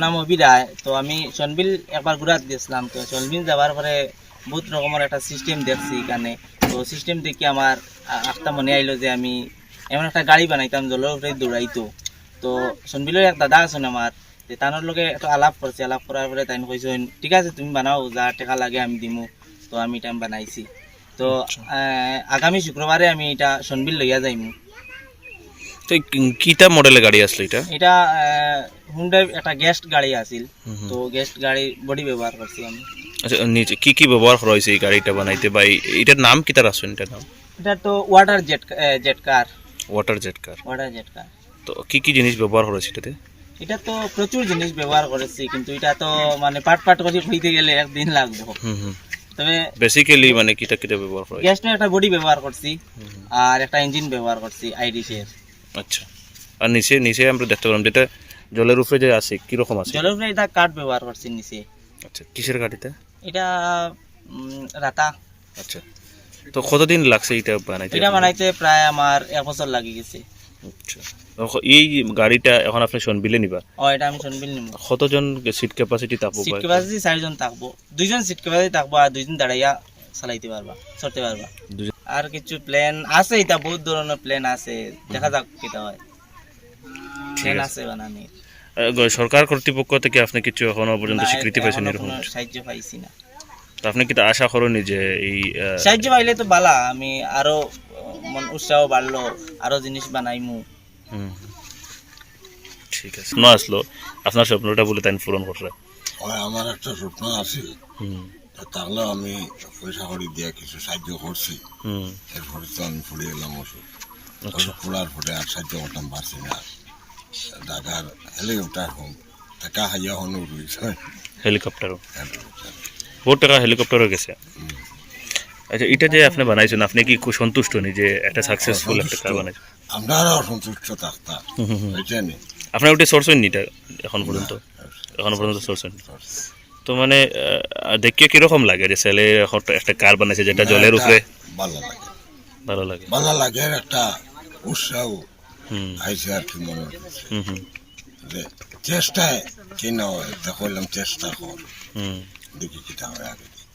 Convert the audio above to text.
নাম অভিরায়। তো আমি সনবিল একবার ঘুরাত গেছিলাম। তো সনবিল যাওয়ার পরে বহুত রকমের একটা সিস্টেম দেখছি এখানে। তো সিস্টেম দেখে আমার একটা মনে আইলো যে আমি এমন একটা গাড়ি বানাইতাম জলের উপরে দৌড়াইতো। তো সনবিলের এক দাদা আছেন আমার, যে তানোর লগে একটু আলাপ করছে। আলাপ করার পরে তাই কইছেন ঠিক আছে তুমি বানাও, যা টাকা লাগে আমি দিমু। তো আমি এটা বানাইছি। তো আগামী শুক্রবারে আমি এটা সনবিল লইয়া যাইমু। তো কিটা মডেলের গাড়ি আসলো এটা? এটা হুন্ডাই একটা গেস্ট গাড়ি আছিল। তো গেস্ট গাড়ি বডি ব্যবহার করছি আমি। আচ্ছা, নিচে কি কি ব্যবহার করা হয়েছে এই গাড়িটা বানাইতে, বা এটার নাম কি তার আসুন? এটার নাম এটা তো ওয়াটার জেট কার। ওয়াটার জেট কার। ওয়াটার জেট কার। তো কি কি জিনিস ব্যবহার করেছে এটাতে? এটা তো প্রচুর জিনিস ব্যবহার করেছি, কিন্তু এটা তো মানে পাট করে হইতে গেলে একদিন লাগবে। তবে বেসিক্যালি মানে কিটা কিটা ব্যবহার করা? গ্যাসটা একটা বডি ব্যবহার করছি, আর একটা ইঞ্জিন ব্যবহার করছি আইরিশের। আচ্ছা, আর নিচে নিচে আমরা দেখতে পেলাম যেটা জলের উপরে যে আছে কি রকম আছে? জলের উপরে এটা কাঠ ব্যবহার করছি নিচে। আচ্ছা, কিসের গাড়িটা এটা? রাতা। আচ্ছা, তো কতদিন লাগছে এটা বানাইতে? এটা বানাইতে প্রায় আমার 1 বছর লাগি গেছে। আচ্ছা, এই গাড়িটা এখন আপনি সনবিলে নিবা? এটা আমি সনবিল নিব। কতজন সিট ক্যাপাসিটি থাকবো? সিট ক্যাপাসিটি 4 জন থাকবো। 2 জন সিট ক্যাপাসিটি থাকবো, আর 2 জন দাঁড়াইয়া চালাইতে পারবা, চড়তে পারবা। আর কিছু প্ল্যান আছে, এটা বহুত ধরনের প্ল্যান আছে, দেখা যাক কিটা হয়। প্ল্যান আছে বানানি। সরকার কর্তৃপক্ষ থেকে আপনি কিছু এখনো পর্যন্ত স্বীকৃতি পাইছেন? এরকম সাহায্য পাইছি না। তো আপনি কি আশা করেন যে এই সাহায্য পাইলে তো বালা, আমি আরো মন উৎসাহ বাড়লো, আরো জিনিস বানাইমু। ঠিক আছে, স্বপ্ন আসলো, আপনার স্বপ্নটা বলে তাই পূরণ করছে? আমার একটা স্বপ্ন আছিল, তাহলে আমি পয়সা করে দিয়ে কিছু সাহায্য করছি। এরপরে তো আমি ফুড়ে এলাম ওষুধ, ফুলার ফুটে আর সাহায্য করতাম পারছি না। ঢাকার হেলিকপ্টার হোম টাকা হাইয়া হন হেলিকপ্টারও বহুত টাকা হেলিকপ্টারও গেছে। আচ্ছা, এটা যে আপনি বানাইছেন, আপনি কি খুব সন্তুষ্ট নি যে একটা সাকসেসফুল একটা কার বানাইছেন? আমরা সন্তুষ্ট থাকতাম। আপনার ওটা সোর্স হয়নি এটা এখনো পর্যন্ত? এখনো পর্যন্ত সোর্স হয়নি। তো মানে দেখিয়ে কিরকম লাগে যে ছেলে একটা কার বানাইছে যেটা জলের উপরে? ভালো লাগে, ভালো লাগে, ভালো লাগে। একটা উৎসাহ আইসে আর কি মনে যে চেষ্টায় কি না হয়, তা করলাম চেষ্টা কর, দেখি কিটা হয় আগে।